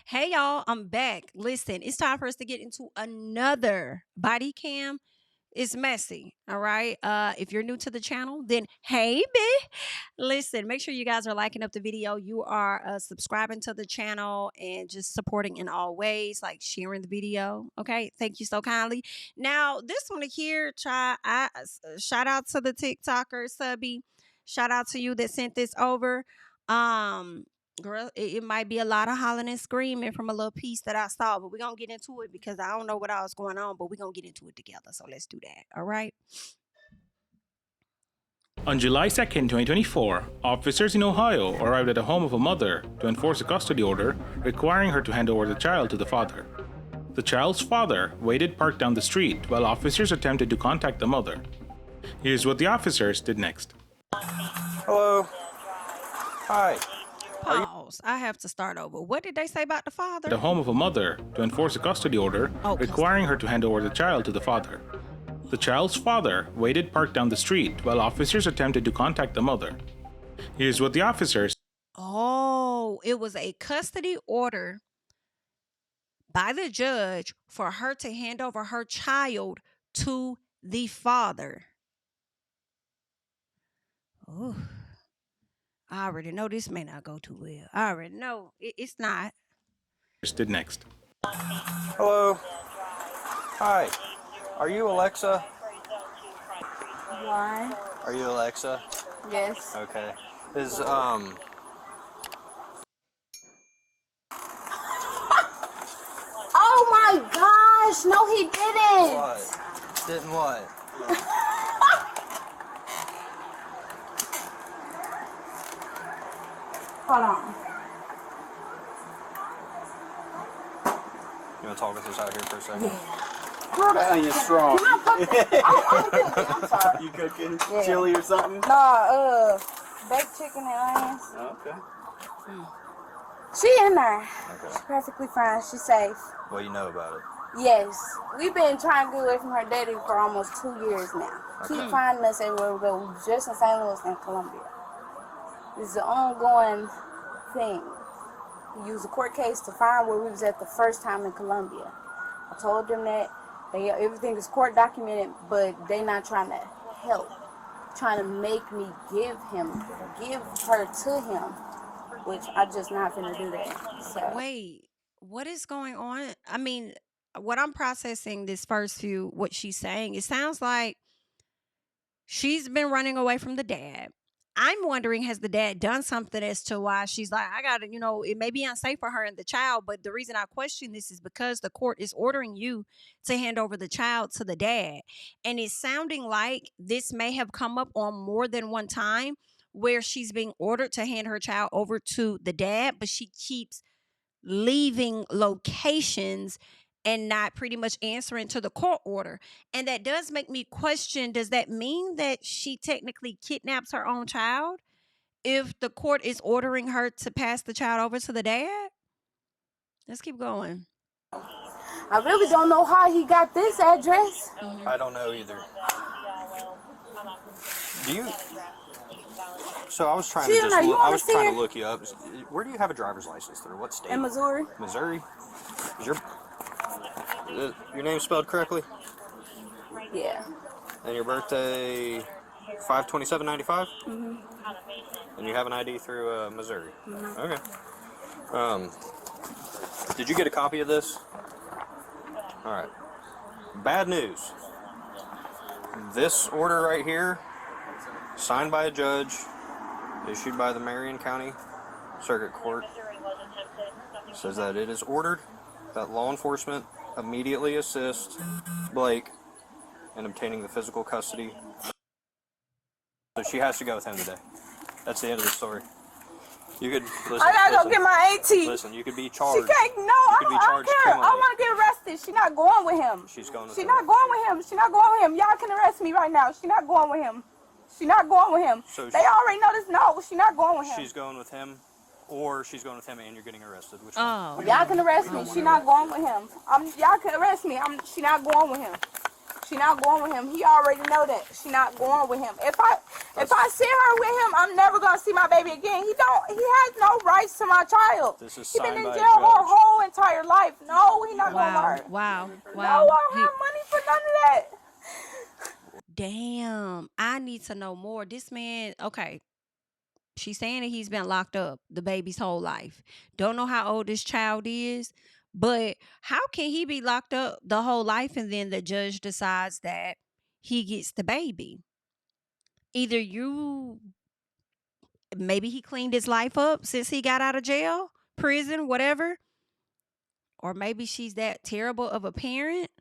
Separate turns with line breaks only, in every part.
Hey y'all, I'm back. Listen, it's time for us to get into another body cam. It's messy, all right? If you're new to the channel, then hey, bitch. Listen, make sure you guys are liking up the video. You are subscribing to the channel and just supporting in all ways, like sharing the video. Okay, thank you so kindly. Now, this one here, shout out to the TikToker subby. Shout out to you that sent this over. Girl, it might be a lot of hollering and screaming from a little piece that I saw, but we're going to get into it because I don't know what else going on, but we're going to get into it together. So let's do that. All right.
On July 2nd, 2024, officers in Ohio arrived at the home of a mother to enforce a custody order requiring her to hand over the child to the father. The child's father waited parked down the street while officers attempted to contact the mother. Here's what the officers did next.
Hello. Hi.
Pause. I have to start over. What did they say about the father?
At the home of a mother to enforce a custody order requiring her to hand over the child to the father. The child's father waited parked down the street while officers attempted to contact the mother. Here's what the officers.
Oh, it was a custody order by the judge for her to hand over her child to the father. Oh, I already know this may not go too well. I already know it's not.
Did next.
Hello. Hi. Are you Alexa?
Why?
Are you Alexa?
Yes.
Okay.
Oh my gosh! No, he didn't.
What? Didn't what?
Hold on.
You want to talk with us out here for a second?
Yeah.
That ain't strong.
Can I put this? I'm sorry.
You cooking
Yeah.
chili or something?
Nah, baked chicken and onions.
Okay.
She in there.
Okay.
She's perfectly fine. She's safe.
What do you know about it?
Yes. We've been trying to get away from her daddy for almost 2 years now. Keep finding us everywhere we go. We're just in St. Louis and Columbia. This is an ongoing thing. We used a court case to find where we was at the first time in Columbia. I told them that everything is court documented, but they not trying to help. Trying to make me give her to him, which I just not gonna do that. So.
Wait, what is going on? I mean, what I'm processing this first few, what she's saying, it sounds like she's been running away from the dad. I'm wondering, has the dad done something as to why she's like, I gotta, it may be unsafe for her and the child, but the reason I question this is because the court is ordering you to hand over the child to the dad. And it's sounding like this may have come up on more than one time where she's being ordered to hand her child over to the dad, but she keeps leaving locations and not pretty much answering to the court order. And that does make me question, does that mean that she technically kidnaps her own child if the court is ordering her to pass the child over to the dad? Let's keep going.
I really don't know how he got this address.
I don't know either. Do you? So I was trying to look you up. Where do you have a driver's license through? What state?
In Missouri.
Missouri? Is your name spelled correctly?
Yeah.
And your birthday 5/27/95? And you have an ID through Missouri? Okay. Did you get a copy of this? Alright. Bad news. This order right here, signed by a judge, issued by the Marion County Circuit Court, says that it is ordered that law enforcement immediately assist Blake in obtaining the physical custody. So she has to go with him today. That's the end of the story. You could listen.
I gotta go get my AT.
Listen, you could be charged.
She can't. No, I don't care. I
criminally.
want to get arrested. She's not going with him.
She's going with
She's
him.
not going with him. She's not going with him. Y'all can arrest me right now. She's not going with him. She's not going with him.
So
they already know this. No, she's not going with him.
She's going with him, or she's going with him and you're getting arrested. Which
Oh.
Y'all can arrest me. She's not going with him. Y'all can arrest me. She's not going with him. She not going with him. He already know that. She not going with him. If I see her with him, I'm never gonna see my baby again. He has no rights to my child.
This is
He been
signed
in
by a
jail her
judge.
whole entire life. No, he not going with her.
Wow.
No, I don't have money for none of that.
Damn. I need to know more. This man, okay. She's saying that he's been locked up the baby's whole life. Don't know how old this child is, but how can he be locked up the whole life and then the judge decides that he gets the baby? Either maybe he cleaned his life up since he got out of jail, prison, whatever, or maybe she's that terrible of a parent.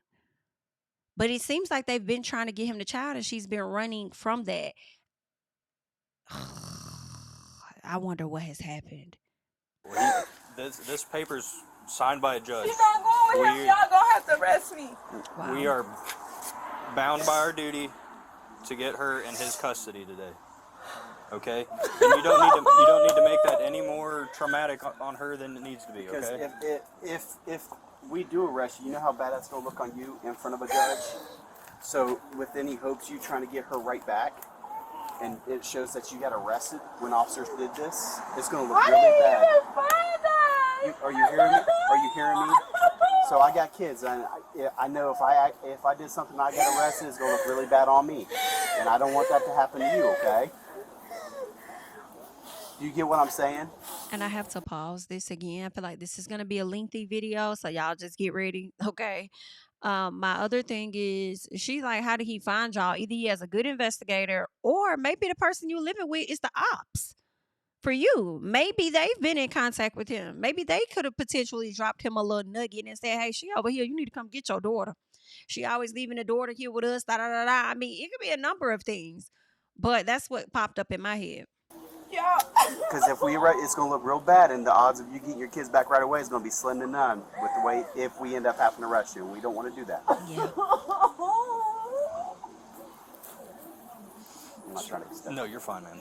But it seems like they've been trying to get him the child and she's been running from that. I wonder what has happened.
This paper's signed by a judge.
He's not going with him. Y'all gonna have to arrest me.
Wow.
We are bound by our duty to get her in his custody today. Okay? And you don't need to make that any more traumatic on her than it needs to be, okay?
Because if we do arrest you, you know how bad that's going to look on you in front of a judge? So with any hopes you trying to get her right back, and it shows that you got arrested when officers did this, it's going to look really bad. Are you hearing me? Are you hearing me? So I got kids, and I know if I did something I got arrested, it's going to look really bad on me. And I don't want that to happen to you, okay? Do you get what I'm saying?
And I have to pause this again. I feel like this is going to be a lengthy video, so y'all just get ready, okay? My other thing is, she's like, how did he find y'all? Either he has a good investigator, or maybe the person you living with is the ops for you. Maybe they've been in contact with him. Maybe they could have potentially dropped him a little nugget and said, hey, she over here. You need to come get your daughter. She always leaving the daughter here with us. Da, da, da, da. I mean, it could be a number of things, but that's what popped up in my head.
Because if we it's going to look real bad, and the odds of you getting your kids back right away is going to be slim to none with the way if we end up having to arrest you, and we don't want to do that.
Yeah.
I'm not trying to extend.
No, you're fine, man.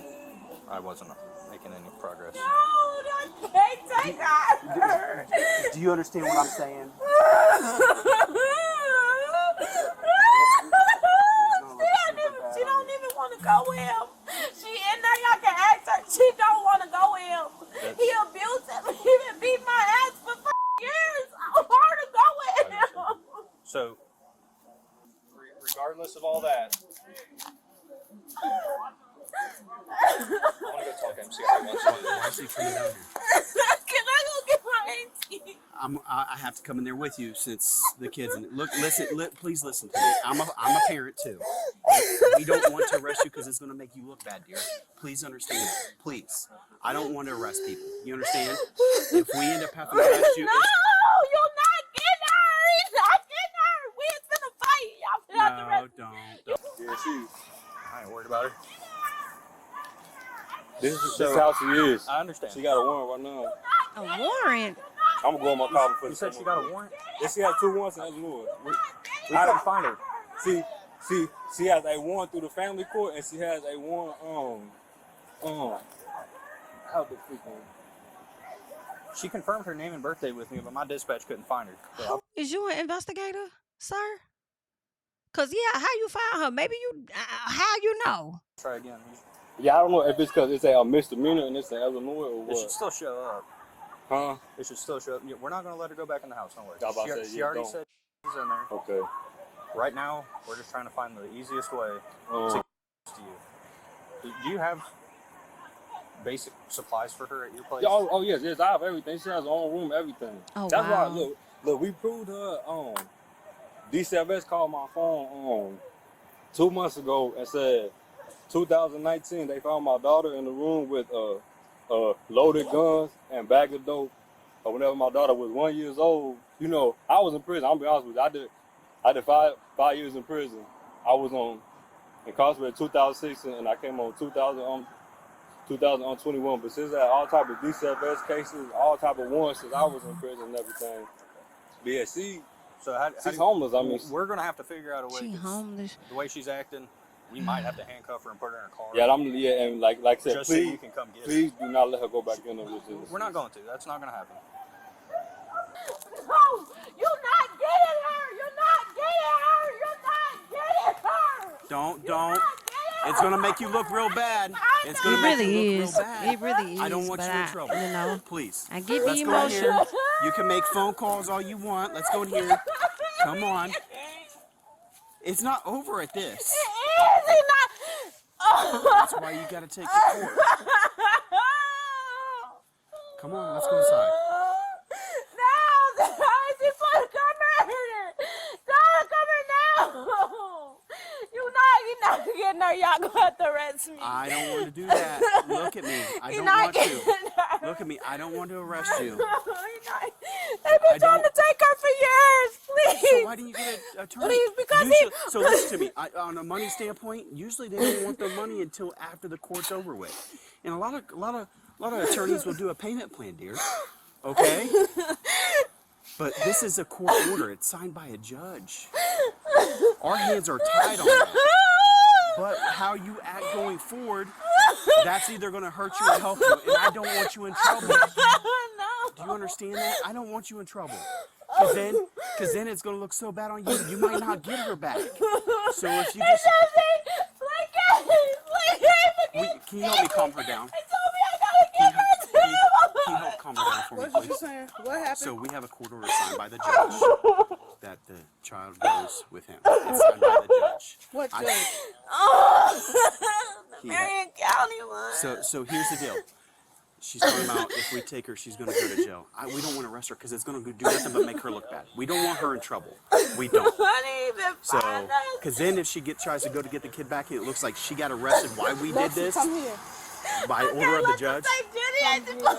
I wasn't making any progress.
No, I can't take her.
Do you understand what I'm saying?
She don't even want to go with him. She in there, y'all can ask her. She don't want to go with him. He abusive. He been beat my ass for years. I'm hard to go with him.
So, regardless of all that, I want to go talk to him, see if he wants to.
Can I go get my auntie?
I have to come in there with you since the kids. Look, listen, please listen to me. I'm a parent too. We don't want to arrest you because it's going to make you look bad, dear. Please understand. Please, I don't want to arrest people. You understand? If we end up having to arrest you,
No, you're not getting her. He's not getting her. We're gonna fight. Y'all finna have to arrest
don't.
I ain't worried about her.
This is how she is.
I understand.
She got a warrant right now.
A warrant?
I'm gonna go on my car for
You said she got a warrant?
Yeah, she has 2 warrants and has a warrant.
I didn't find her.
See, she has a warrant through the family court, and she has a warrant how the freaking.
She confirmed her name and birthday with me, but my dispatch couldn't find her. So
Is you an investigator, sir? Cause yeah, how you found her? Maybe you, how you know?
I'll try again.
Yeah, I don't know if it's because it's a misdemeanor and it's in Illinois or
It should
what.
still show up.
Huh?
It should still show up. We're not going to let her go back in the house. Don't worry.
I was about to say,
She
yeah,
already
don't.
said she's in there.
Okay.
Right now, we're just trying to find the easiest way to get to you. Do you have basic supplies for her at your place?
Yeah, oh yes, I have everything. She has her own room, everything.
Oh,
That's
wow.
why look, we proved her DCFS called my phone 2 months ago and said 2019 they found my daughter in the room with loaded guns and bag of dope. Whenever my daughter was 1 year old, you know, I was in prison. I'm gonna be honest with you. I did 5 years in prison. I was incarcerated 2016 and I came on 2021. But since that, all type of DCFS cases, all type of warrants since I was in prison and everything. But yeah, she's homeless. I mean,
we're gonna have to figure out a way.
She
'cause
homeless.
The way she's acting, we might have to handcuff her and put her in a car.
yeah, and like I said,
just so you can come get her.
please do not let her go back in there with this.
We're not going to. That's not gonna happen.
No, you're not getting her. You're not getting her. You're not getting
Don't. It's gonna make you look real bad. It's gonna
It
make you
really
look
is.
real bad.
It really is.
I don't want
but
you in trouble.
You know,
Please.
I get the
Let's go in here.
emotions.
You can make phone calls all you want. Let's go in here. Come on. It's not over at this.
It's not.
That's why you gotta take the court. Come on, let's go inside.
No, she's gonna come here. Don't come here now. You're not getting her. Y'all gonna have to arrest me.
I don't want to do that. Look at me. I
You're
don't
not
want
getting
to.
her.
Look at me. I don't want to arrest you.
They've been trying to take her for years. Please.
So why didn't you get an attorney?
Please, because
Usually, so listen to me. On a money standpoint, usually they don't want their money until after the court's over with, and a lot of attorneys will do a payment plan, dear. Okay. But this is a court order. It's signed by a judge. Our hands are tied on that. But how you act going forward, that's either going to hurt you or help you. And I don't want you in trouble.
No.
Do you understand that? I don't want you in trouble. Because then it's going to look so bad on you, you might not get her back. So if you just... Can you help me calm her down? Can you help calm her down for me,
What you
please?
saying? What happened?
So we have a court order signed by the judge that the child goes with him. It's signed by the judge.
What
I-
judge?
The Marion County one.
So here's the deal. She's talking about if we take her, she's going to go to jail. We don't want to arrest her because it's going to do nothing but make her look bad. We don't want her in trouble. We don't.
I didn't even
So,
find out.
because then if she tries to go to get the kid back and it looks like she got arrested, why we did this
Come here.
by order of the judge.
Take Jenny at the
I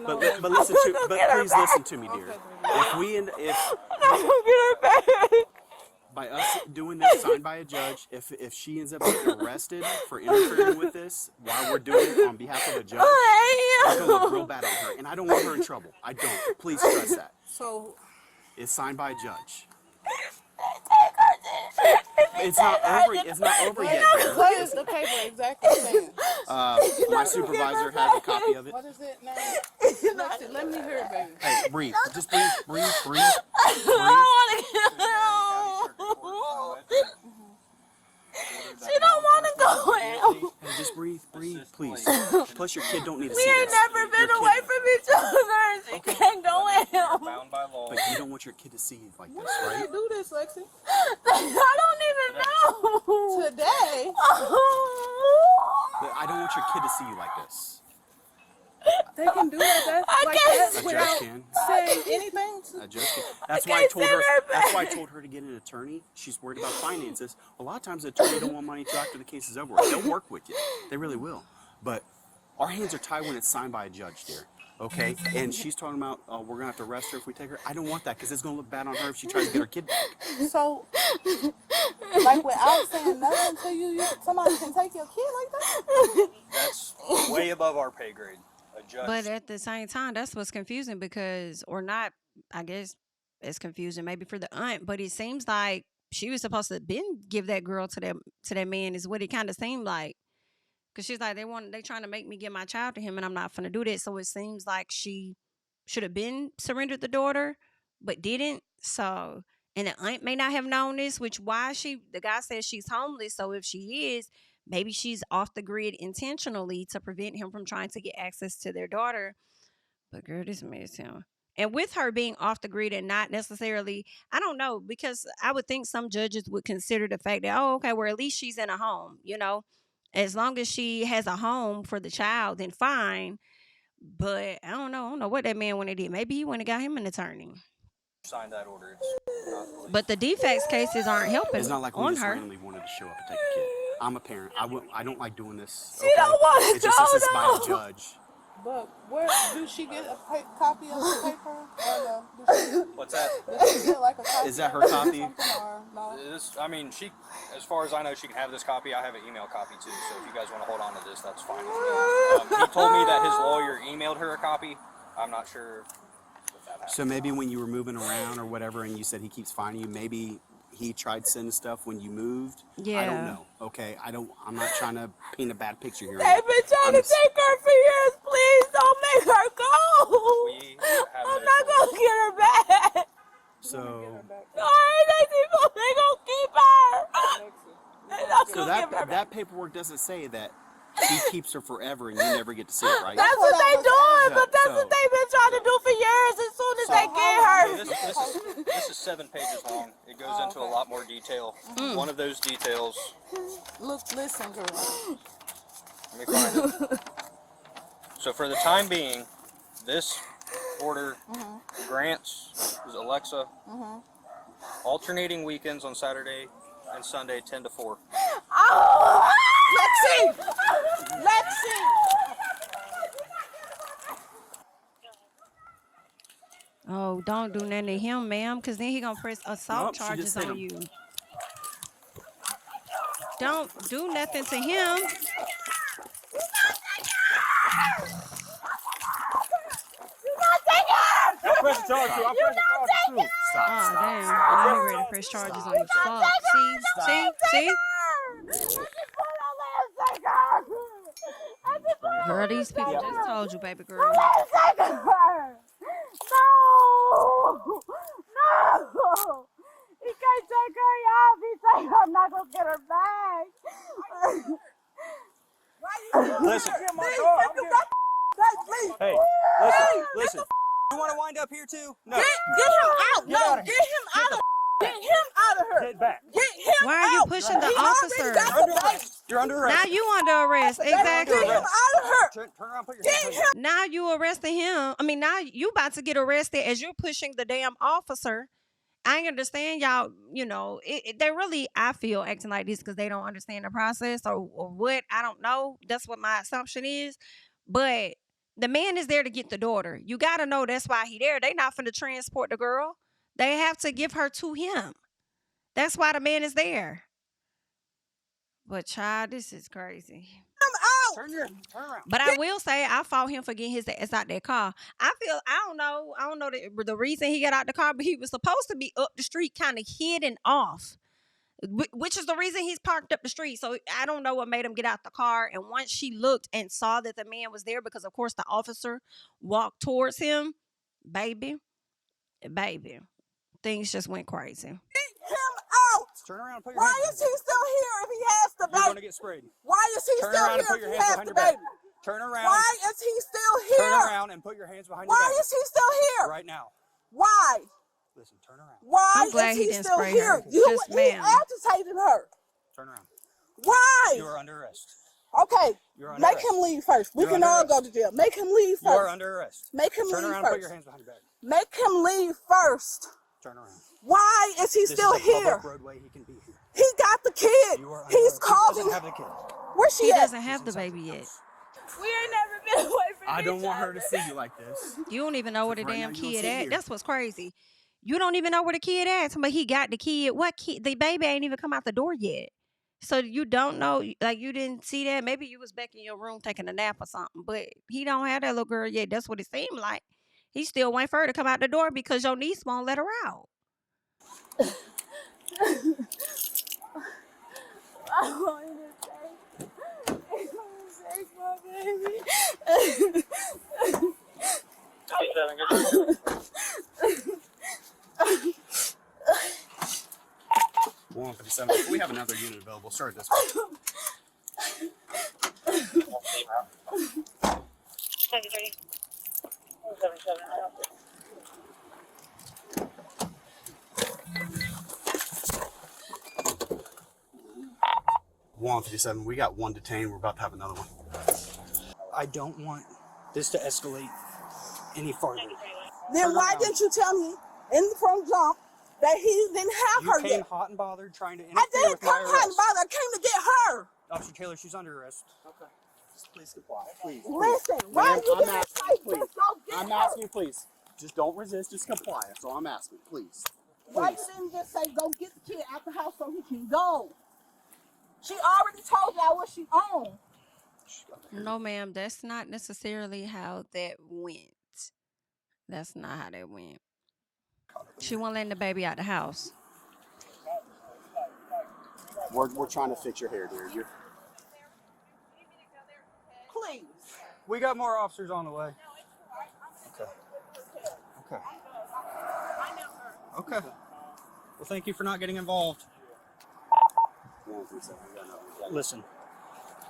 know.
But listen to, but please listen to me, dear. If
I'm gonna get her back.
by us doing this, signed by a judge, if she ends up getting arrested for interfering with this while we're doing it on behalf of a judge, it's gonna look real bad on her, and I don't want her in trouble. I don't. Please stress that.
So,
It's signed by a judge.
Take her then.
It's not over. It's not over yet. dear.
what is the paper exactly saying?
My supervisor has a copy of it.
What is it now? Let me hear it, baby.
Hey, breathe. Just breathe. Breathe.
I don't want to get her. She don't want to go in.
Hey, just breathe, please. Plus, your kid don't need to
We
see
ain't
this.
never been
Your kid-
away from each other. She can't go in.
Bound by law.
But you don't want your kid to see you like this,
When
right?
did you do this, Lexi?
I don't even know.
Today?
But I don't want your kid to see you like this.
They can do that, like
can't-
that
A judge
without
can.
saying anything?
A judge can. That's why I
can't
told
send
her.
her
That's why I
back.
told her to get an attorney. She's worried about finances. A lot of times, the attorney don't want money until after the case is over. They'll work with you. They really will. But our hands are tied when it's signed by a judge, dear. Okay? And she's talking about we're gonna have to arrest her if we take her. I don't want that because it's gonna look bad on her if she tries to get her kid back.
So, like without saying nothing to you, somebody can take your kid like that?
That's way above our pay grade. A judge.
But at the same time, that's what's confusing because, or not, I guess it's confusing maybe for the aunt, but it seems like she was supposed to give that girl to that man is what it kind of seemed like. Cause she's like, they trying to make me give my child to him and I'm not gonna do that. So it seems like she should have been surrendered the daughter, but didn't. So, and the aunt may not have known this, which the guy says she's homeless. So if she is, maybe she's off the grid intentionally to prevent him from trying to get access to their daughter. But girl, this mess him. And with her being off the grid and not necessarily, I don't know, because I would think some judges would consider the fact that, oh, okay, well, at least she's in a home, as long as she has a home for the child, then fine. But I don't know what that man went and did. Maybe he went and got him an attorney.
Signed that order. It's not really-
But the defects cases aren't helping
It's not like we
on
just
her.
randomly wanted to show up and take a kid. I'm a parent. I don't like doing this.
She don't want to
It's just this is by
go,
a judge.
But where do she get a copy of the paper? Or no?
What's that?
Does she get like a copy?
Is that her
of it or
copy?
something, or no?
She, as far as I know, she can have this copy. I have an email copy too, so if you guys want to hold on to this, that's fine with me. He told me that his lawyer emailed her a copy. I'm not sure if that happened.
So maybe when you were moving around or whatever, and you said he keeps finding you, maybe he tried sending stuff when you moved. I
Yeah.
don't know. Okay, I'm not trying to paint a bad picture here.
They've been trying to take her for years. Please don't make her go.
We have
I'm
no
not
choice.
gonna get her back.
So
Sorry, they gonna keep her. They not
So that paperwork doesn't say that he keeps her forever and you never get to see it, right?
That's what they doing, but that's
So-
what they've been trying to do for years. As soon as they get her.
This is 7 pages long. It goes into a lot more detail. One of those details.
Listen, girl.
Let me find it. So for the time being, this order grants Alexa alternating weekends on Saturday and Sunday 10 to 4.
Oh! Lexi!
Oh, don't do nothing to him, ma'am, because then he gonna press assault
Nope, she
charges
just hit
on
him.
you. Don't do nothing to him.
I'll press the charge too. I'll press the charge too.
Stop,
Oh,
stop,
damn.
stop.
Now he ready to press charges on you. Fuck. See? Girl, these people just told you, baby girl.
No! He can't take her off. He said I'm not gonna get her back.
Listen. Hey, listen. You want to wind up here too? No.
Get him out! No, get him out of Get him out of her!
Get back.
Get him
Why are you
out!
pushing the
He already
officer?
got the baby.
You're under arrest.
Now you under arrest.
Get
Exactly.
him out of her!
Turn around, put your
Get
hands
him!
Now you arresting him. I mean, now you about to get arrested as you're pushing the damn officer. I understand y'all, they really, I feel, acting like this because they don't understand the process or what. I don't know. That's what my assumption is. But the man is there to get the daughter. You got to know that's why he there. They not finna transport the girl. They have to give her to him. That's why the man is there. But child, this is crazy.
Turn around.
But I will say I fought him for getting his ass out that car. I don't know the reason he got out the car, but he was supposed to be up the street kind of hidden off, which is the reason he's parked up the street. So I don't know what made him get out the car. And once she looked and saw that the man was there, because of course the officer walked towards him, baby, things just went crazy.
Get him out!
Turn around and put your
Why
hands
is he still here if he has the
You're going to
baby?
get sprayed.
Why is he
Turn
still
around and
here
put
if
your
he
hands
has
behind
the
your back.
baby?
Turn around.
Why is he still
Turn
here?
around and put your hands behind your
Why
back.
is he still here?
Right now.
Why?
Listen, turn around.
Why
I'm glad
is
he
he
didn't
still
spray
here?
her.
He
Just ma'am.
agitated her.
Turn around.
Why?
You are under arrest.
Okay,
You're under
make
arrest.
him leave first. We
You're
can
under
all
arrest.
go to jail. Make him leave
You are
first.
under arrest.
Make him
Turn
leave
around and put your
first.
hands behind your back.
Make him leave first.
Turn around.
Why is he
This
still
is a public
here?
roadway. He can be here.
He got the kid.
You are under
He's
arrest. He
causing.
doesn't have the kid.
Where's she
He
at?
doesn't have the baby yet.
We ain't never been away from
I don't want her to see you like this.
You don't even know where the
Right
damn
now, you don't
kid
sit
at.
here.
That's what's crazy. You don't even know where the kid at. But he got the kid. What kid? The baby ain't even come out the door yet. So you don't know, like you didn't see that. Maybe you was back in your room taking a nap or something. But he don't have that little girl yet. That's what it seemed like. He still waiting for her to come out the door because your niece won't let her out.
I want to take my baby.
157. If we have another unit available, start this one. $157. We got one detained. We're about to have another one. I don't want this to escalate any farther.
Then why didn't you tell me from jump that he didn't have
You
her
came
yet?
hot and bothered trying to
I
interfere
didn't
with
come
my
hot and
arrest.
bothered. I came to get her.
Officer Taylor, she's under arrest.
Okay. Just please comply. Please.
Listen, why
Ma'am,
you
I'm
didn't
asking,
say
please.
just go get
I'm
her?
asking you, please. Just don't resist. Just comply. That's all I'm asking. Please.
Why you
Please.
didn't just say go get the kid out the house so he can go? She already told y'all what she owned.
No, ma'am, that's not necessarily how that went. That's not how that went. She won't let the baby out the house.
We're trying to fix your hair, dear.
Please.
We got more officers on the way.
Okay. Okay.
Okay. Well, thank you for not getting involved. Listen,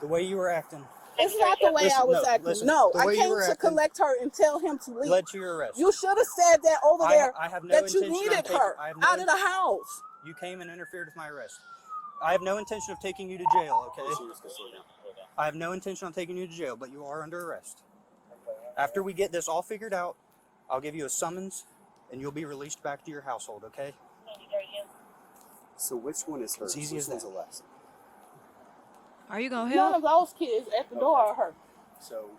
the way you were acting
It's not the way
Listen,
I was
no,
acting.
listen,
No,
the
I
way you
came
were
to
acting
collect her and tell him to leave.
led to your arrest.
You should have said that over there
I have no
that you
intention on
needed
taking-
her
I have no
out of the house.
You came and interfered with my arrest. I have no intention of taking you to jail, okay? I have no intention on taking you to jail, but you are under arrest. After we get this all figured out, I'll give you a summons and you'll be released back to your household, okay?
So which one is her?
It's easy
which
as
one's
that.
Alexa?
Are you gonna
None
help?
of those kids at the door are her.
So,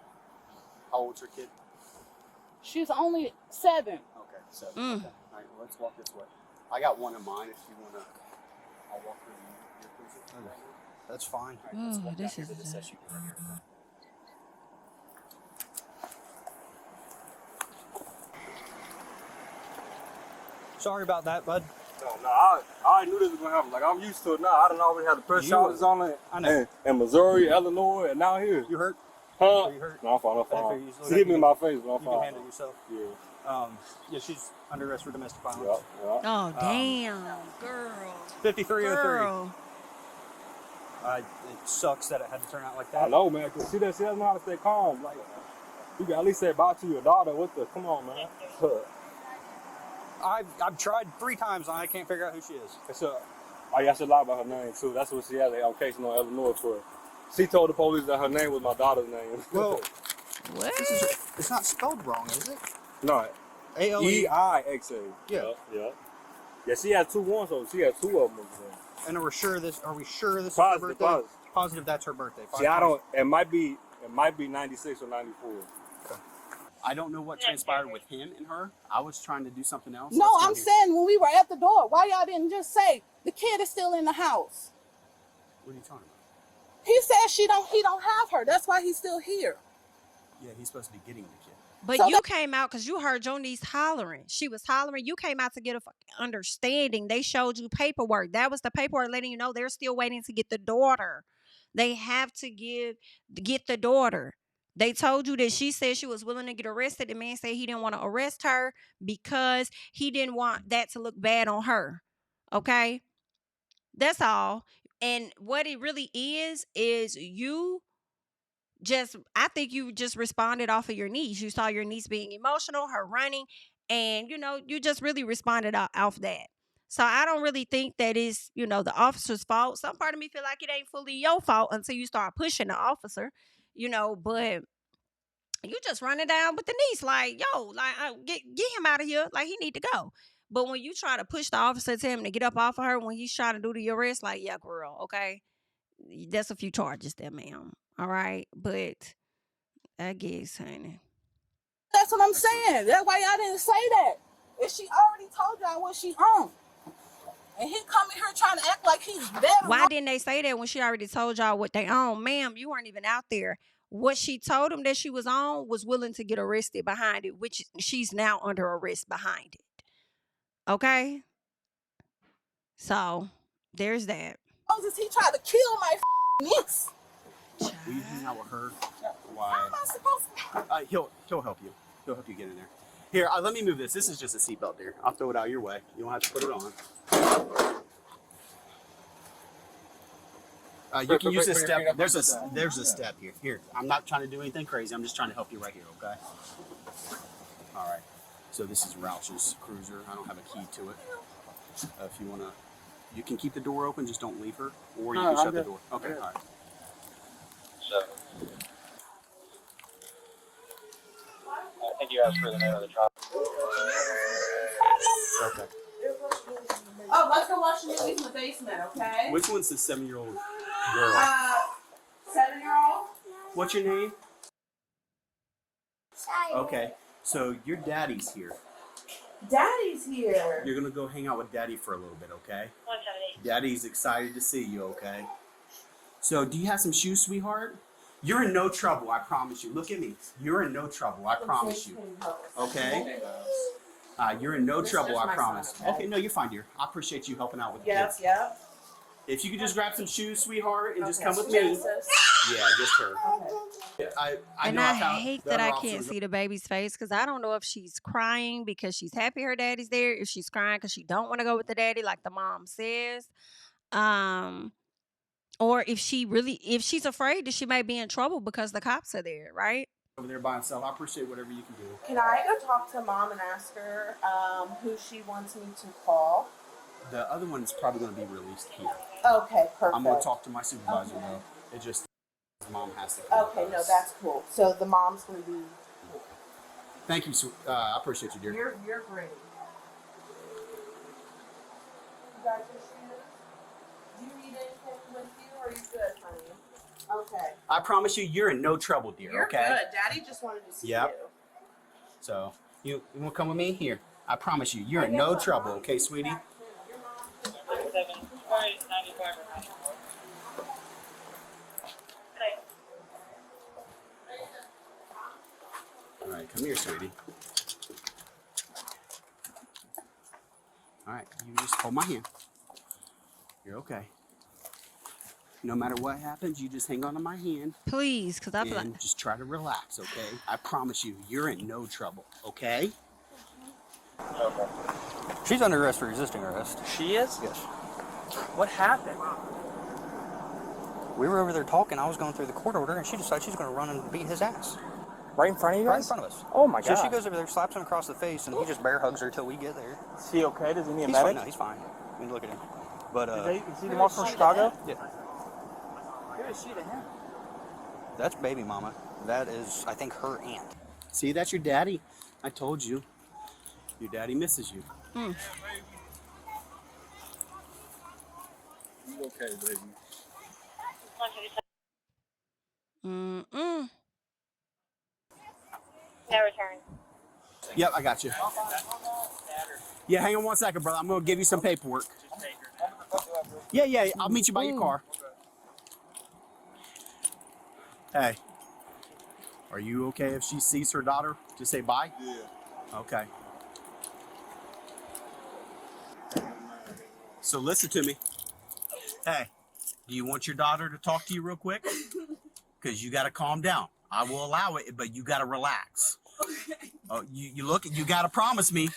how old's your kid?
She's only 7.
Okay, so
Mm.
okay. All right, well, let's walk this way. I got one of mine. If you wanna, I'll walk through your prison.
Okay. That's fine.
All right, let's
Oh,
walk
this
down here
is
to the
a-
session right here.
Sorry about that, bud.
No, I already knew this was gonna happen. Like I'm used to it now. I done already had the press
You-
charges on it.
I know.
In Missouri, Illinois, and now here.
You hurt?
Huh?
Are you hurt?
No, I'm fine. I'm
Okay,
fine.
you
She hit me in my face, but I'm
You can
fine.
handle yourself.
Yeah.
Yeah, she's under arrest for domestic
Yeah.
violence.
Yeah.
Oh damn, girl.
5303.
Girl.
It sucks that it had to turn out like
I
that.
know, man. Cause she doesn't know how to stay calm. Like, you can at least say bye to your daughter. What the? Come on, man.
I've tried 3 times and I can't figure out who she is.
It's a, oh, yeah, I should lie about her name too. That's what she has a case in Illinois for. She told the police that her name was my daughter's name.
Well,
What?
it's not spelled wrong, is it?
no,
A-L-E.
EIXA.
Yeah.
Yeah. Yeah, she has 2 ones, so she has 2 of them.
And are we sure this is her
Positive,
birthday?
positive.
Positive that's her birthday.
See, I don't. It might be 96 or 94.
I don't know what transpired with him and her. I was trying to do something else.
No,
That's
I'm
not here.
saying when we were at the door, why y'all didn't just say the kid is still in the house?
What are you talking about?
He said he don't have her. That's why he's still here.
Yeah, he's supposed to be getting the kid.
But
So
you came out because you heard your niece hollering. She was hollering. You came out to get a fucking understanding. They showed you paperwork. That was the paperwork letting you know they're still waiting to get the daughter. They have to get the daughter. They told you that she said she was willing to get arrested. The man said he didn't want to arrest her because he didn't want that to look bad on her. Okay? That's all. And what it really is you just, I think you just responded off of your niece. You saw your niece being emotional, her running, and you just really responded off that. So I don't really think that is, the officer's fault. Some part of me feel like it ain't fully your fault until you start pushing the officer, but you just running down with the niece like, yo, like get him out of here, like he need to go. But when you try to push the officer, tell him to get up off of her when he's trying to do the arrest, like, yeah, girl, okay, that's a few charges there, ma'am. All right, but I guess, honey.
That's what I'm saying. That's why y'all didn't say that. If she already told y'all what she on, and he come in here trying to act like he's better.
Why didn't they say that when she already told y'all what they own? Ma'am, you weren't even out there. What she told him that she was on was willing to get arrested behind it, which she's now under arrest behind it. Okay? So, there's that.
Moses, he tried to kill my niece.
Will you hang out with her?
How
Why?
am I supposed to?
He'll help you. He'll help you get in there. Here, let me move this. This is just a seatbelt, dear. I'll throw it out your way. You don't have to put it on. You can use this step. There's a step here. Here, I'm not trying to do anything crazy. I'm just trying to help you right here, okay? All right. So this is Rouch's Cruiser. I don't have a key to it. If you want to, you can keep the door open. Just don't leave her, or you can shut the door. Okay. All right.
I think you asked for the name of the child.
Okay.
Oh, let's go wash the movies in the basement, okay?
Which one's the 7-year-old girl?
7-year-old.
What's your name? Okay. So your daddy's here.
Daddy's here.
You're gonna go hang out with Daddy for a little bit, okay? Daddy's excited to see you, okay? So, do you have some shoes, sweetheart? You're in no trouble, I promise you. Look at me. You're in no trouble, I promise you. Okay? You're in no trouble, I promise. Okay, no, you're fine, dear. I appreciate you helping out with the kids.
Yep.
If you could just grab some shoes, sweetheart, and just come with me. Yeah, just her. I
And
know
I
found
hate
the
that
other
I can't
officers-
see the baby's face because I don't know if she's crying because she's happy her daddy's there, if she's crying because she don't want to go with the daddy like the mom says. Or if she's afraid that she may be in trouble because the cops are there, right?
Over there by himself. I appreciate whatever you can do.
Can I go talk to Mom and ask her who she wants me to call?
The other one's probably going to be released here.
Okay, perfect.
I'm going to talk to my supervisor though. It just mom has to.
Okay, no, that's cool. So the mom's going to be.
Thank you. I appreciate you, dear.
You're great. You got your shoes? Do you need anything with you, or are you good, honey? Okay.
I promise you, you're in no trouble, dear.
You're
okay.
good. Daddy just wanted to see
Yep.
you.
So you want to come with me here? I promise you, you're in no trouble. Okay, sweetie. All right, come here, sweetie. All right, you just hold my hand. You're okay. No matter what happens, you just hang on to my hand
Please, because I feel
and
like
just try to relax, okay? I promise you, you're in no trouble, okay?
She's under arrest for resisting arrest.
She is?
Yes.
What happened?
We were over there talking. I was going through the court order, and she decided she's going to run and beat his ass.
Right in front of you
Right in
guys?
front of us.
Oh my
So
god.
she goes over there, slaps him across the face, and he just bear hugs her till we get there.
Is he okay? Does he need a
He's fine.
medic?
No, he's fine. I mean, look at him. But,
Is he the one from Chicago?
yeah.
Who is she to him?
That's baby mama. That is, I think, her aunt.
See, that's your daddy. I told you. Your daddy misses you.
You okay, baby?
mm-mm.
No return.
Yep, I got you. Yeah, hang on one second, brother. I'm going to give you some paperwork. Yeah, I'll meet you by your car. Hey, are you okay if she sees her daughter to say bye?
Yeah.
Okay. So listen to me. Hey, do you want your daughter to talk to you real quick? Because you got to calm down. I will allow it, but you got to relax. Okay. Oh, you got to promise me.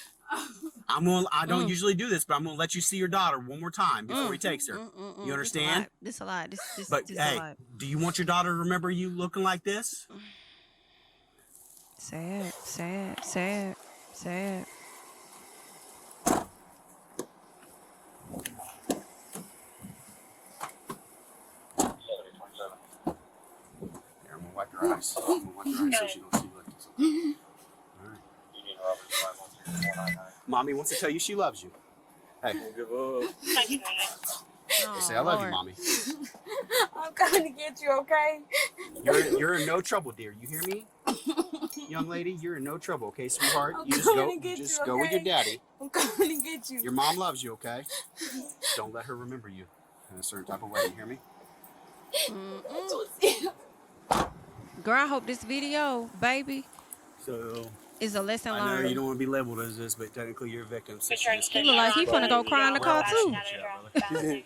I don't usually do this, but I'm gonna let you see your daughter one more time before he takes her. You understand?
This a lot.
But
this
hey,
a lot.
do you want your daughter to remember you looking like this?
Sad.
Here, I'm gonna wipe your eyes. I'm gonna wipe your eyes so she don't see you like this. Okay? All right. Mommy wants to tell you she loves you. Hey,
Don't give up.
say I love you, mommy.
I'm coming to get you, okay?
You're in no trouble, dear. You hear me? Young lady, you're in no trouble, okay, sweetheart?
I'm
You just
coming
go
to get
just
you,
go with your
okay?
daddy.
I'm coming to get you.
Your mom loves you, okay? Don't let her remember you in a certain type of way. You hear me?
Girl, I hope this video, baby,
So
is a lesson
I know
learned.
you don't want to be labeled as this, but technically you're a victim. So she just
He look like he finna go cry in the car too.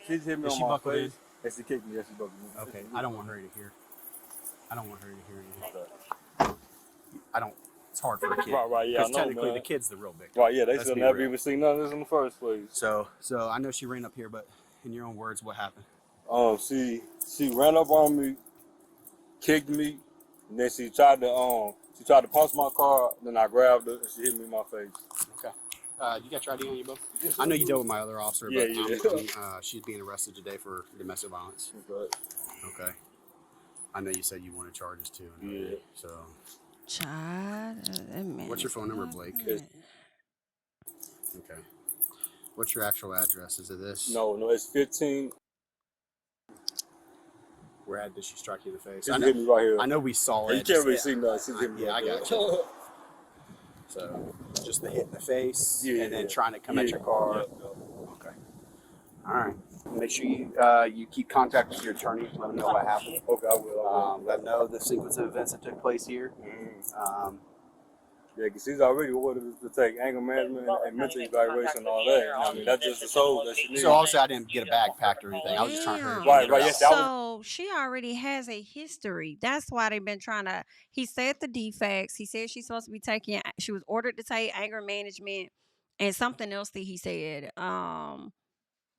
She's hit me
Is
on
she
my
buckled in?
face. And she kicked me. Yes, she buckled me.
Okay, I don't want her to hear. I don't want her to hear you. I don't. It's hard for the kid.
Right, yeah, I
Because
know,
technically
man.
the kid's the real victim.
Right, yeah, they
Let's
should
be
never
real.
even seen none of this in the first place.
So I know she ran up here, but in your own words, what happened?
She ran up on me, kicked me, and then she tried to punch my car. Then I grabbed her and she hit me in my face.
Okay. You got your ID on you, bro? I know you dealt with my other officer, but
Yeah.
she's being arrested today for domestic violence.
But,
Okay. I know you said you wanted charges too.
Yeah.
So,
Child, that man
what's your
is
phone number,
not
Blake?
good.
Okay. What's your actual address? Is it this?
no, it's 15.
Where did she strike you in the face?
She hit me right here.
I know we saw
You
it.
can't really see nothing. She hit me
Yeah,
right
I got
there.
you. So, just the hit in the face,
Yeah,
and then
yeah.
trying to come at your car.
Yeah.
Okay. All right. Make sure you keep contact with your attorney. Let them know what happened.
Okay, I will.
Let them know the sequence of events that took place here.
Yeah, because she's already ordered to take anger management and mental evaluation and all that. I mean, that's just the soul that she needs.
So obviously I didn't get a bag packed or anything. I was just trying to hurry up and
Right,
get her
right,
out.
yes, that was-
So she already has a history. That's why they've been trying to. He said the defects. He said she's supposed to be taking. She was ordered to take anger management and something else that he said.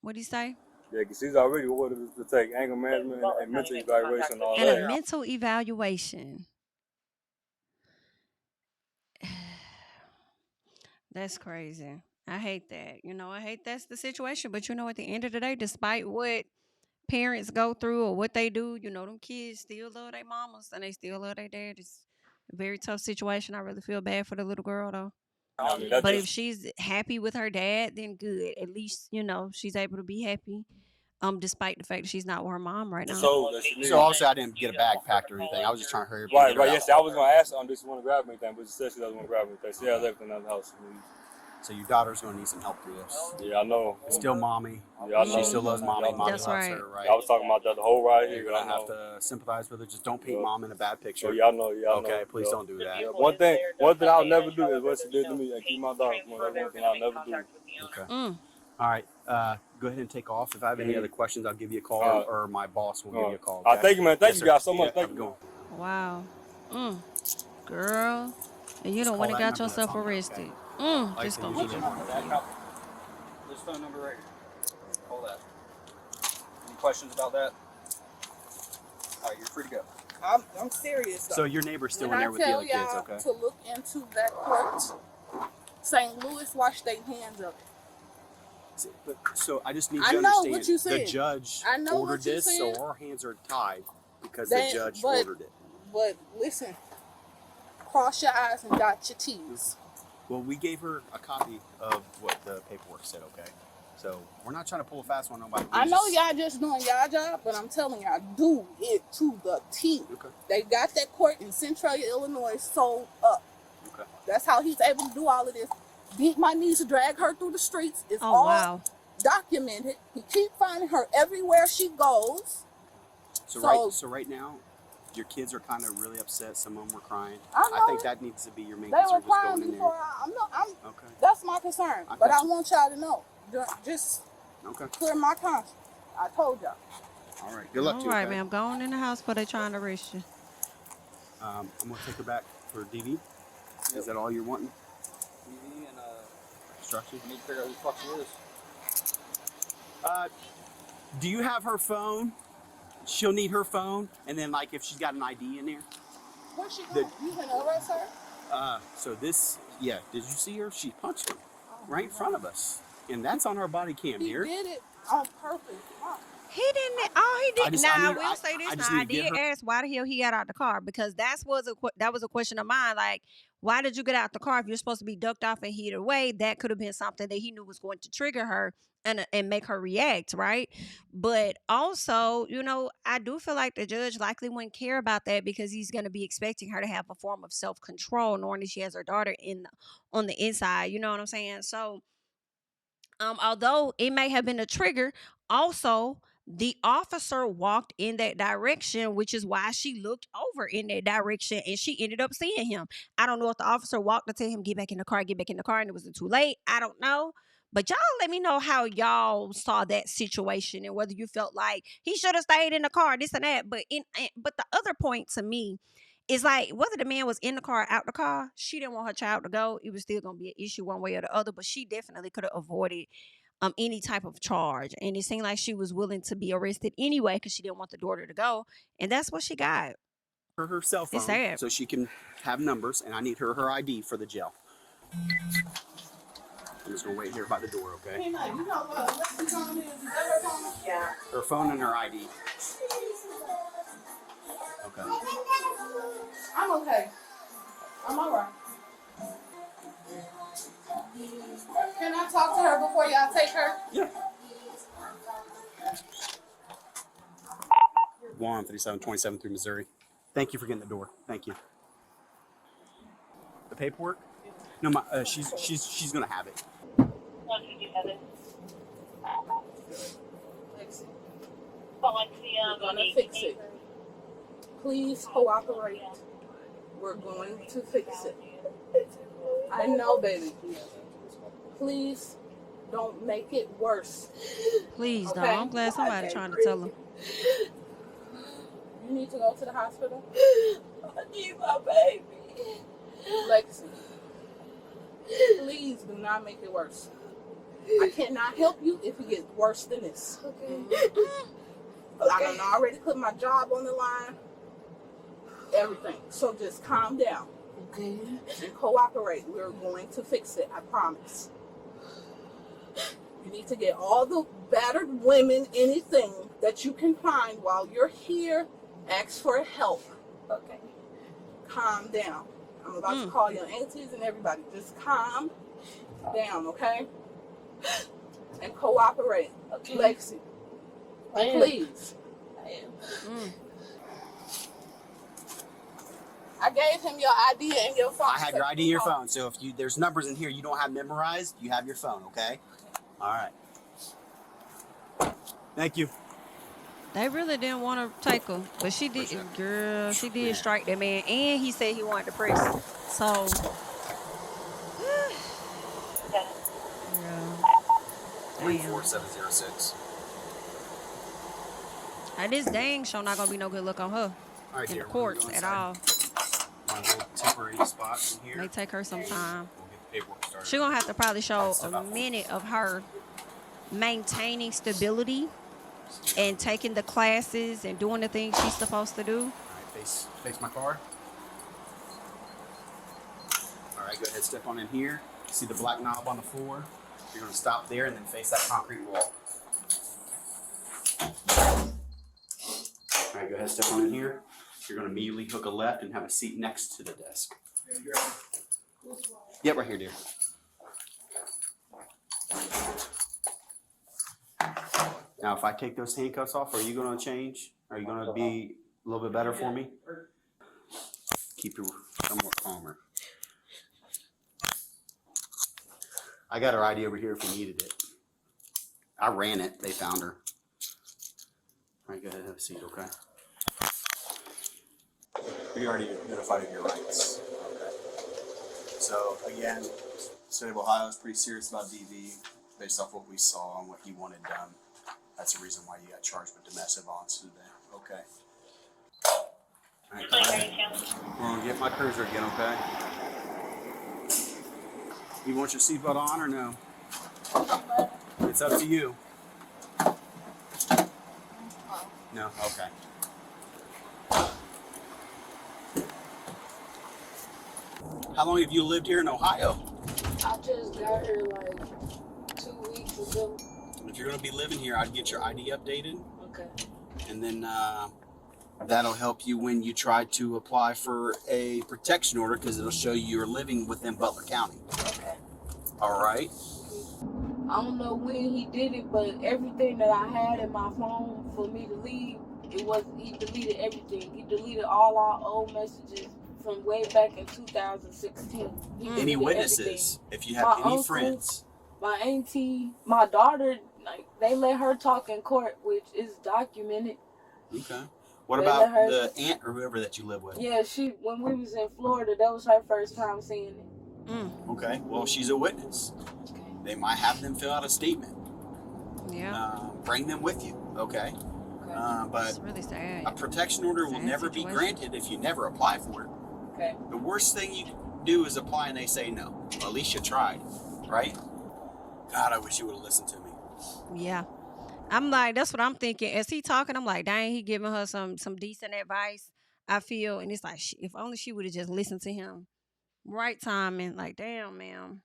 What did he say?
Yeah, because she's already ordered to take anger management and mental evaluation and all
And a
that.
mental evaluation. That's crazy. I hate that. I hate that's the situation. But at the end of the day, despite what parents go through or what they do, them kids still love their mamas and they still love their dad. It's a very tough situation. I really feel bad for the little girl though.
I mean, that's
But if
just
she's happy with her dad, then good. At least, she's able to be happy. Despite the fact that she's not with her mom right now.
so that she needs.
So obviously I didn't get a bag packed or anything. I was just trying to hurry up. And
Right,
get her
right.
out.
Yes, I was gonna ask her, does she want to grab anything, but she said she doesn't want to grab anything. She has everything in the house.
So your daughter's going to need some help through this.
Yeah, I know.
It's still mommy.
Yeah, I know.
She still loves mommy. Mommy
That's
loves
right.
her, right?
I was talking about that the whole ride here.
You're
I
going to have
know.
to sympathize with her. Just don't paint
Yeah.
mom in a bad
So
picture.
yeah, I know. Yeah, I know.
Okay, please
Yeah.
don't do that.
Yeah. One thing I'll never do is what she did to me and keep my daughter from her. That's one thing I'll never do.
Okay.
Mm.
All right. Go ahead and take off. If I have any other questions, I'll give you a call, or my boss will give you a call. Okay?
Thank you, man. Thank
Yes,
you
sir.
guys so much.
Yeah,
Thank
have a
you.
good one.
Wow. Girl. And you
Just
don't want to
call that
got
number
yourself
that's on there,
arrested.
Like I
Just
said,
don't
usually
do
they
that.
want this phone number right here. Call that. Any questions about that? All right, you're free to go.
I'm serious though.
So your neighbor's still
When
in there
I
with the
tell
other kids,
y'all
okay?
to look into that court, St. Louis washed their hands of it.
So I just need
I
you to
know
understand.
what you
The
said.
judge
I know
ordered
what you
this,
said.
so our hands are tied because
They-
the judge
but-
ordered it.
But listen, cross your eyes and dot your T's.
Well, we gave her a copy of what the paperwork said, okay? So we're not trying to pull a fast one on nobody.
I know y'all just doing y'all job, but I'm telling y'all, do it to the T.
Okay.
They got that court in Centralia, Illinois sold up.
Okay.
That's how he's able to do all of this. Beat my niece, drag her through the streets. It's
Oh,
all
wow.
documented. He keep finding her everywhere she goes.
So right now, your kids are kind of really upset. Some of them were crying.
I know
think
it.
that needs to be your main
They were
concern. Just
crying
going in there.
before I'm
Okay.
that's my concern.
I
But
got
I
you.
want y'all to know. Just
Okay.
clear my conscience. I told y'all.
All right. Good luck
All
to you.
right,
okay?
ma'am. Go on in the house before they trying to arrest you.
I'm gonna take her back for DV. Is that all you're wanting?
TV and
Instructions.
need to figure out who the fuck she is.
Do you have her phone? She'll need her phone, and then like if she's got an ID in there.
Where's she going? You gonna arrest her?
So this, yeah. Did you see her? She punched him right in front of us, and that's on her body cam,
He
dear.
did it on purpose. Mom.
He didn't. Oh, he did. I will say
I
this.
just
Now, I
need to get
did ask why the hell he got out the car because that was a question of mine. Like, why did you get out the car if you're supposed to be ducked off and hid away? That could have been something that he knew was going to trigger her and make her react, right? But also, I do feel like the judge likely wouldn't care about that because he's going to be expecting her to have a form of self control, knowing that she has her daughter on the inside. You know what I'm saying? So, although it may have been a trigger, also the officer walked in that direction, which is why she looked over in that direction and she ended up seeing him. I don't know if the officer walked to tell him, get back in the car, and it was too late. I don't know. But y'all let me know how y'all saw that situation and whether you felt like he should have stayed in the car, this and that. But the other point to me is like whether the man was in the car or out the car, she didn't want her child to go. It was still gonna be an issue one way or the other, but she definitely could have avoided any type of charge. And it seemed like she was willing to be arrested anyway because she didn't want the daughter to go. And that's what she got.
Her cell phone,
It's sad.
so she can have numbers, and I need her ID for the jail. I'm just gonna wait here by the door, okay?
Hey, man, you know what you gonna do? Is that her phone?
Yeah.
Her phone and her ID. Okay.
I'm okay. I'm all right. Can I talk to her before y'all take her?
Yeah. Warrant 3727 through Missouri. Thank you for getting the door. Thank you. The paperwork? No, she's gonna have it.
We're gonna fix it. Please cooperate. We're going to fix it. I know, baby. Please don't make it worse.
Please
Okay.
don't. I'm glad somebody trying to tell him.
You need to go to the hospital.
I need my baby.
Lexi, please do not make it worse. I cannot help you if it gets worse than this.
Okay.
I done already put my job on the line. Everything. So just calm down.
Okay.
And cooperate. We're going to fix it. I promise. You need to get all the battered women, anything that you can find while you're here. Ask for help.
Okay.
Calm down. I'm about to call your aunties and everybody. Just calm down, okay? And cooperate.
Okay.
Lexi,
I am.
please.
I am.
I gave him your ID and your phone.
I have your ID and your phone. So if there's numbers in here you don't have memorized, you have your phone, okay? All right. Thank you.
They really didn't want to take her, but she did. Girl, she did strike that man, and he said he wanted to press her. So, yeah.
34706.
And this dang show not gonna be no good look on her
All right,
in the
dear, we're gonna
courts
go
at
inside.
all.
My little temporary spot in here.
May take her some time.
We'll get the paperwork started.
She gonna have to probably show a minute of her maintaining stability and taking the classes and doing the things she's supposed to do.
All right, face my car. All right, go ahead, step on in here. See the black knob on the floor? You're gonna stop there and then face that concrete wall. All right, go ahead, step on in here. You're gonna immediately hook a left and have a seat next to the desk. Yep, right here, dear. Now, if I take those handcuffs off, are you gonna change? Are you gonna be a little bit better for me? Keep you somewhat calmer. I got her ID over here if we needed it. I ran it. They found her. All right, go ahead, have a seat, okay?
We already notified of your rights. Okay. So again, the state of Ohio is pretty serious about DV based off what we saw and what he wanted done. That's the reason why you got charged with domestic violence today. Okay. All right, go ahead. We're gonna get my cruiser again, okay? You want your seatbelt on or no? It's up to you. No? Okay. How long have you lived here in Ohio?
I just got here like 2 weeks ago.
If you're going to be living here, I'd get your ID updated.
Okay.
And then that'll help you when you try to apply for a protection order because it'll show you you're living within Butler County.
Okay.
All right?
I don't know when he did it, but everything that I had in my phone for me to leave, he deleted everything. He deleted all our old messages from way back in 2016.
Any witnesses, if you have any friends.
My auntie, my daughter, like they let her talk in court, which is documented.
Okay. What
They
about
let her-
the aunt or whoever that you live with?
Yeah, when we was in Florida, that was her first time seeing it.
Okay. Well, she's a witness. They might have them fill out a statement.
Yeah.
Bring them with you. Okay. But
It's really sad.
a protection order will
Sad
never be
situation.
granted if you never apply for it.
Okay.
The worst thing you can do is apply and they say no. Well, at least you tried, right? God, I wish you would have listened to me.
Yeah. I'm like, that's what I'm thinking. As he talking, I'm like, dang, he giving her some decent advice, I feel. And it's like, if only she would have just listened to him. Right timing. Like, damn, ma'am.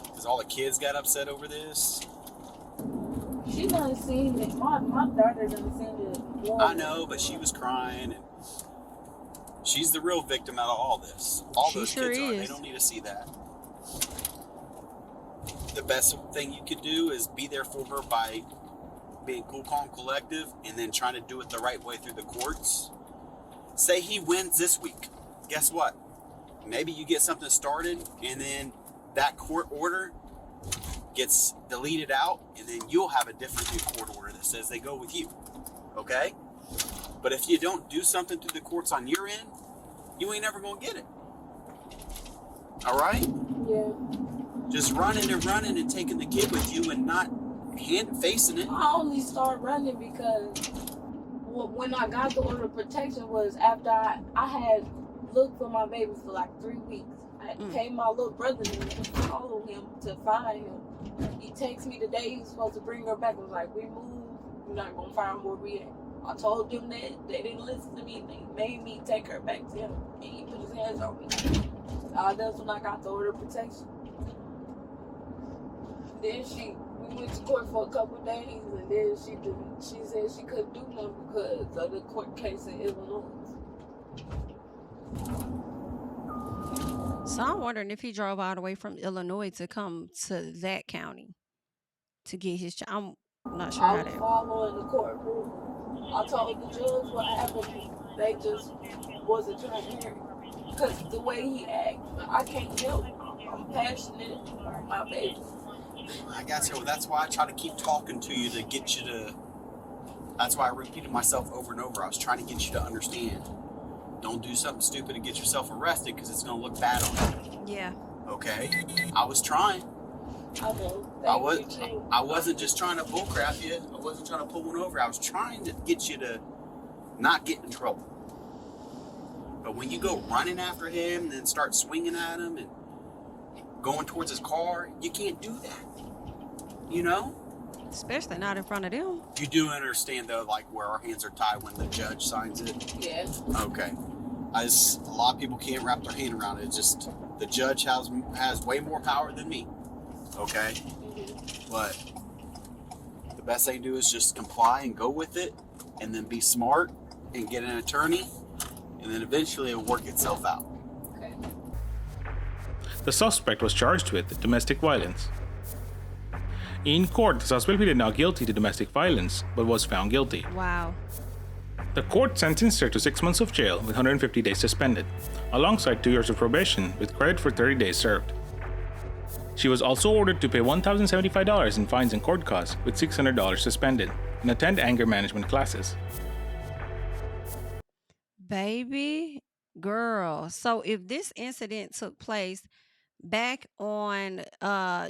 Because all the kids got upset over this.
She done seen it. My daughter done seen it.
I know, but she was crying. And she's the real victim out of all this. All
She
those
sure
kids are. They
is.
don't need to see that. The best thing you could do is be there for her by being cool, calm, collective, and then trying to do it the right way through the courts. Say he wins this week. Guess what? Maybe you get something started, and then that court order gets deleted out, and then you'll have a different new court order that says they go with you. Okay? But if you don't do something through the courts on your end, you ain't never gonna get it. All right?
Yeah.
Just running and taking the kid with you and not facing it.
I only started running because when I got the order of protection was after I had looked for my baby for like 3 weeks. I I paid my little brother to follow him to find him. He texted me the day he was supposed to bring her back. I was like, we moved. We're not going to find where we at. I told them that. They didn't listen to me. They made me take her back to him. And he put his hands on me. That's when I got the order of protection. Then we went to court for a couple of days, and then she said she couldn't do nothing because of the court case in Illinois.
So I'm wondering if he drove all the way from Illinois to come to that county to get his child. I'm not sure
I
how
was
that.
following the courtroom. I told the judge what happened. They just wasn't trying to hear it. Because the way he acts, I can't help it. I'm passionate about my baby.
I got you. That's why I try to keep talking to you to get you to. That's why I repeated myself over and over. I was trying to get you to understand. Don't do something stupid and get yourself arrested because it's going to look bad on you.
Yeah.
Okay? I was trying.
I know.
I wasn't just trying to bullcrap you. I wasn't trying to pull one over. I was trying to get you to not get in trouble. But when you go running after him and then start swinging at him and going towards his car, you can't do that. You know?
Especially not in front of them.
You do understand, though, like where our hands are tied when the judge signs it?
Yeah.
Okay. A lot of people can't wrap their hand around it. It's just the judge has way more power than me. Okay? But the best thing to do is just comply and go with it, and then be smart and get an attorney, and then eventually it'll work itself out.
Okay.
The suspect was charged with domestic violence. In court, the suspect pleaded not guilty to domestic violence, but was found guilty.
Wow.
The court sentenced her to 6 months of jail with 150 days suspended, alongside 2 years of probation with credit for 30 days served. She was also ordered to pay $1,075 in fines and court costs with $600 suspended and attend anger management classes.
Baby girl. So if this incident took place back on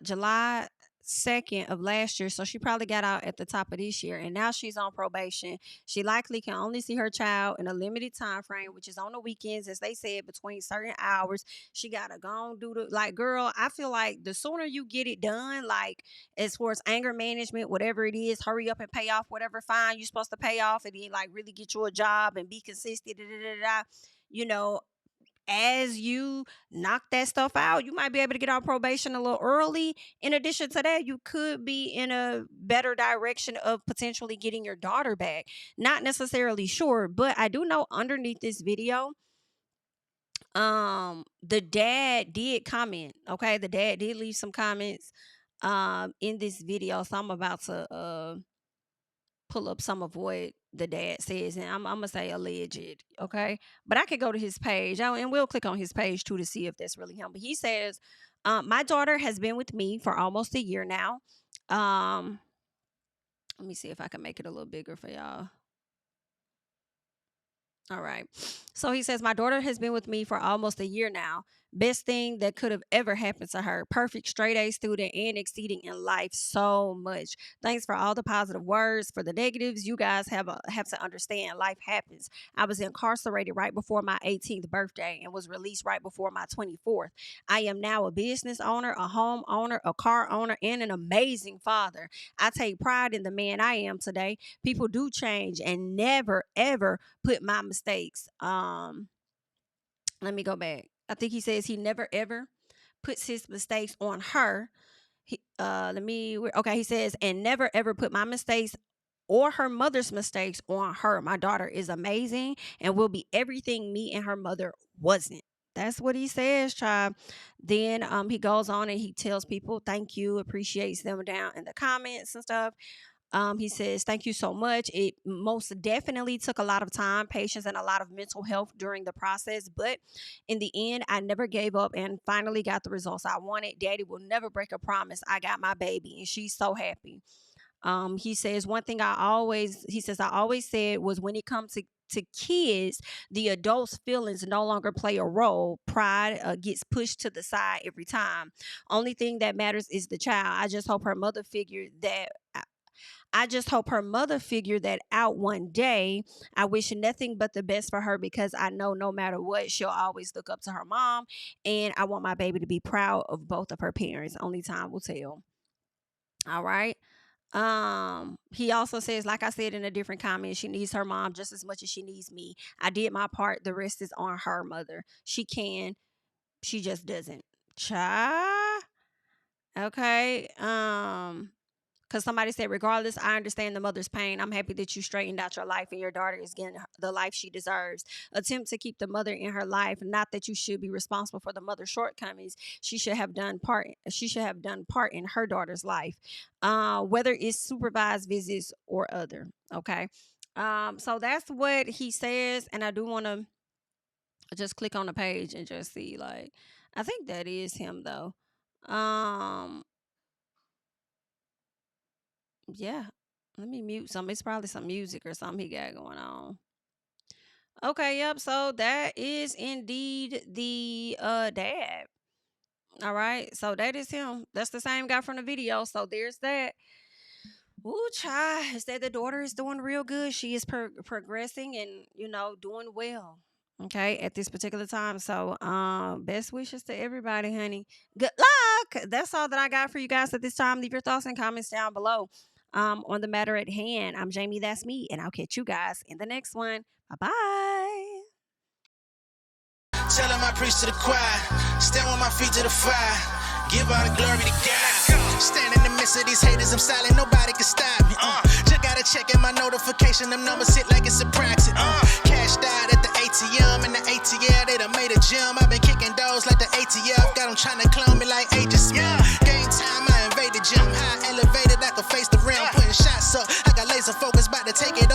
July 2nd of last year, so she probably got out at the top of this year, and now she's on probation. She likely can only see her child in a limited time frame, which is on the weekends, as they said, between certain hours. She gotta go and do the, like, girl, I feel like the sooner you get it done, like as far as anger management, whatever it is, hurry up and pay off whatever fine you're supposed to pay off, and then like really get you a job and be consistent. You know, as you knock that stuff out, you might be able to get on probation a little early. In addition to that, you could be in a better direction of potentially getting your daughter back. Not necessarily sure, but I do know underneath this video, the dad did comment. Okay, the dad did leave some comments in this video. So I'm about to pull up some of what the dad says, and I'm gonna say alleged, okay? But I could go to his page, and we'll click on his page too to see if that's really him. But he says, my daughter has been with me for almost a year now. Let me see if I can make it a little bigger for y'all. All right. So he says, my daughter has been with me for almost a year now. Best thing that could have ever happened to her. Perfect straight A student and exceeding in life so much. Thanks for all the positive words. For the negatives, you guys have to understand life happens. I was incarcerated right before my 18th birthday and was released right before my 24th. I am now a business owner, a home owner, a car owner, and an amazing father. I take pride in the man I am today. People do change, and never ever put my mistakes. Let me go back. I think he says he never ever puts his mistakes on her. He says, and never ever put my mistakes or her mother's mistakes on her. My daughter is amazing and will be everything me and her mother wasn't. That's what he says, child. Then he goes on and he tells people thank you, appreciates them down in the comments and stuff. He says, thank you so much. It most definitely took a lot of time, patience, and a lot of mental health during the process. But in the end, I never gave up and finally got the results I wanted. Daddy will never break a promise. I got my baby and she's so happy. He says, one thing I always said was when it comes to kids, the adults' feelings no longer play a role. Pride gets pushed to the side every time. Only thing that matters is the child. I just hope her mother figured that I just hope her mother figured that out one day. I wish nothing but the best for her because I know no matter what, she'll always look up to her mom. And I want my baby to be proud of both of her parents. Only time will tell. All right. He also says, like I said in a different comment, she needs her mom just as much as she needs me. I did my part. The rest is on her mother. She can. She just doesn't. Cha. Okay. Because somebody said, regardless, I understand the mother's pain. I'm happy that you straightened out your life and your daughter is getting the life she deserves. Attempt to keep the mother in her life. Not that you should be responsible for the mother's shortcomings. She should have done part in her daughter's life, whether it's supervised visits or other. Okay. So that's what he says, and I do want to just click on the page and just see. Like, I think that is him though. Yeah. Let me mute some. It's probably some music or something he got going on. Okay, yep. So that is indeed the dad. All right. So that is him. That's the same guy from the video. So there's that. Ooh, child. It said the daughter is doing real good. She is progressing and, doing well. Okay, at this particular time. So best wishes to everybody, honey. Good luck. That's all that I got for you guys at this time. Leave your thoughts and comments down below on the matter at hand. I'm Jami, that's me, and I'll catch you guys in the next one. Bye-bye.
Tell him I preach to the choir. Stand with my feet to the fire. Give all the glory to God. Stand in the midst of these haters, I'm silent, nobody can stop me. Just gotta check in my notification, them numbers hit like it's a practice. Cashed out at the ATM and the ATL, they done made a gym. I've been kicking doors like the ATF, got them trying to clone me like Agent Smith. Game time, I invaded gym, high elevated, I can face the rim. Putting shots up, I got laser focus, about to take it